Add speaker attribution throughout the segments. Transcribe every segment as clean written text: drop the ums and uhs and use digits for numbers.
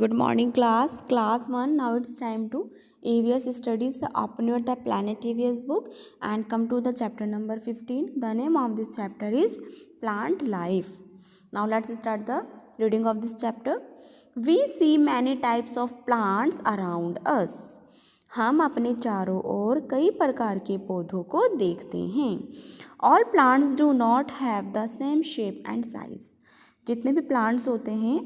Speaker 1: Good morning class 1. Now it's time to EVS studies. Open your the Planet EVS book and come to the chapter number 15. The name of this chapter is Plant Life. Now let's start the reading of this chapter. We see many types of plants around us. हम अपने चारों ओर कई प्रकार के पौधों को देखते हैं. All plants do not have the same shape and size. जितने भी प्लांट्स होते हैं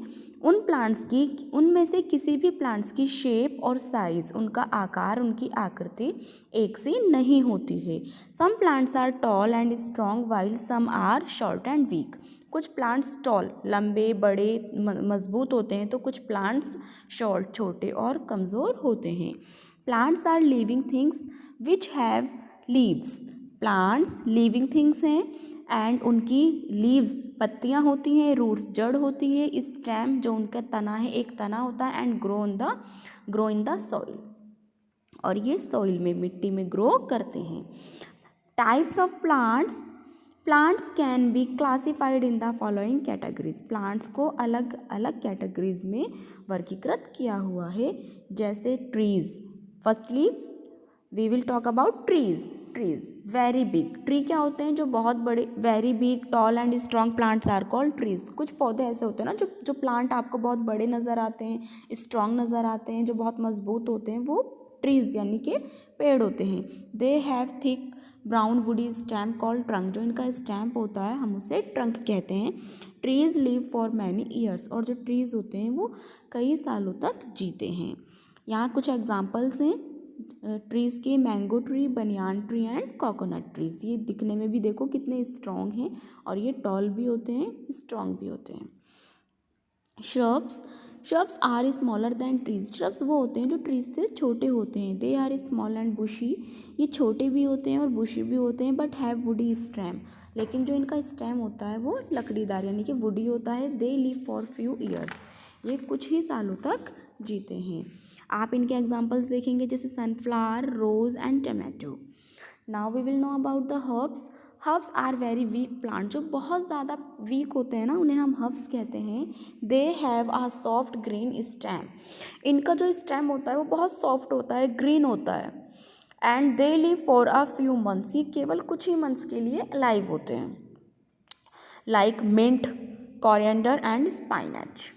Speaker 1: उनमें से किसी भी प्लांट्स की शेप और साइज़, उनका आकार, उनकी आकृति एक सी नहीं होती है. Some plants are tall and strong while some are short and weak. कुछ प्लांट्स टॉल, लंबे, बड़े, मजबूत होते हैं, तो कुछ प्लांट्स शॉर्ट, छोटे और कमज़ोर होते हैं. Plants are living things which have leaves. Plants living things हैं एंड उनकी लीव्स पत्तियां होती हैं, रूट्स जड़ होती है, स्टेम जो उनका तना है एक तना होता है, and grow in the soil, और ये सॉइल में, मिट्टी में ग्रो करते हैं. Types of plants can be classified in the following categories. Plants को अलग अलग कैटेगरीज में वर्गीकृत किया हुआ है, जैसे trees. Firstly we will talk about trees. Very big tree क्या होते हैं? जो बहुत बड़े. Very big, tall and strong plants are called trees. कुछ पौधे ऐसे होते हैं ना जो प्लांट आपको बहुत बड़े नज़र आते हैं, स्ट्रॉन्ग नज़र आते हैं, जो बहुत मजबूत होते हैं, वो ट्रीज यानी कि पेड़ होते हैं. They have thick brown woody stamp called trunk. जो इनका स्टैम्प होता है हम उसे ट्रंक कहते हैं. Trees live for many years. और जो ट्रीज होते हैं वो कई सालों तक जीते हैं. यहाँ कुछ एग्जाम्पल्स हैं ट्रीज़ के: mango tree, banyan tree and coconut trees. ये दिखने में भी देखो कितने स्ट्रॉन्ग हैं, और ये टॉल भी होते हैं, स्ट्रॉन्ग भी होते हैं. Shrubs are smaller than trees. Shrubs वो होते हैं जो ट्रीज से छोटे होते हैं. They are small and bushy. ये छोटे भी होते हैं और बुशी भी होते हैं, बट हैव वुडी स्टेम. लेकिन जो इनका स्टेम होता है वो लकड़ीदार यानी कि वुडी होता है. They live for few years. ये कुछ ही सालों तक जीते हैं. आप इनके एग्जाम्पल्स देखेंगे जैसे sunflower, rose and tomato. Now we will know about the herbs are very weak plant. जो बहुत ज़्यादा वीक होते हैं ना, उन्हें हम हर्ब्स कहते हैं. They have a soft green stem. इनका जो स्टेम होता है वो बहुत सॉफ्ट होता है, ग्रीन होता है. And they live for a few months. ये केवल कुछ ही मंथ्स के लिए अलाइव होते हैं. Like mint, coriander and spinach.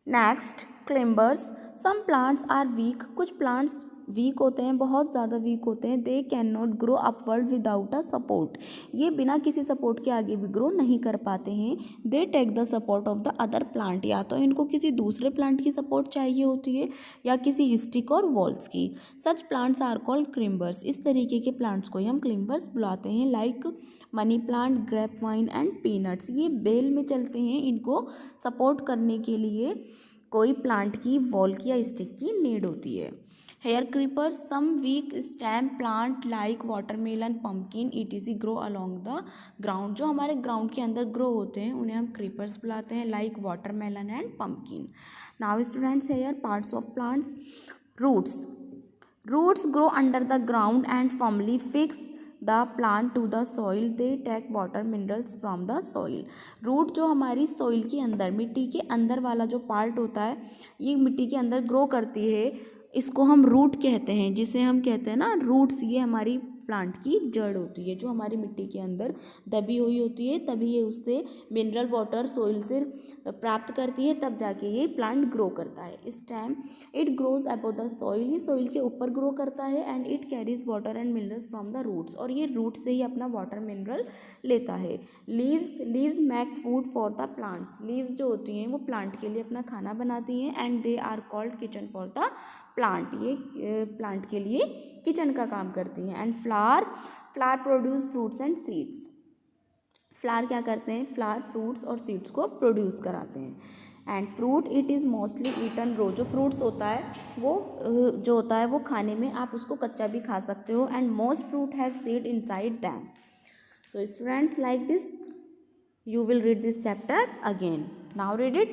Speaker 1: Next, climbers. Some plants are weak. कुछ प्लांट्स वीक होते हैं, बहुत ज़्यादा वीक होते हैं. They can not grow upward without a support. ये बिना किसी सपोर्ट के आगे भी ग्रो नहीं कर पाते हैं. They take the support of the other plant. या तो इनको किसी दूसरे प्लांट की सपोर्ट चाहिए होती है या किसी स्टिक और वॉल्स की. Such plants are called climbers. इस तरीके के प्लांट्स को ही हम क्लिम्बर्स बुलाते हैं. Like money plant, grape vine and peanuts. ये बेल में चलते हैं. इनको सपोर्ट करने के लिए कोई प्लांट की वॉल की या स्टिक की नीड होती है. Here creepers. Some weak stem plant like watermelon, pumpkin etc grow along the ground. जो हमारे ग्राउंड के अंदर ग्रो होते हैं उन्हें हम क्रीपर्स बुलाते हैं, like watermelon and pumpkin. Now students, here parts of plants. Roots grow under the ground and firmly fix the plant to the soil. They take water minerals from the soil. Root जो हमारी soil के अंदर, मिट्टी के अंदर वाला जो part होता है, ये मिट्टी के अंदर ग्रो करती है. इसको हम रूट कहते हैं, जिसे हम कहते हैं ना रूट्स. ये हमारी प्लांट की जड़ होती है जो हमारी मिट्टी के अंदर दबी हुई होती है. तभी ये उससे मिनरल वाटर सॉइल से प्राप्त करती है, तब जाके ये प्लांट ग्रो करता है. Stem, it grows above the soil. ये सॉइल के ऊपर ग्रो करता है. And it carries water and minerals from the roots. और ये रूट से ही अपना वाटर मिनरल लेता है. Leaves make food for the plants. Leaves जो होती हैं वो प्लांट के लिए अपना खाना बनाती हैं. And they are called kitchen for the plant. ये प्लांट के लिए किचन का काम करती हैं. And flower produce fruits and seeds. Flower क्या करते हैं? फ्लावर फ्रूट्स और सीड्स को प्रोड्यूस कराते हैं. And fruit, it is mostly eaten raw. जो फ्रूट्स होता है वो जो होता है वो खाने में आप उसको कच्चा भी खा सकते हो. And most fruit have seed inside them. So students, like this you will read this chapter again. Now read it.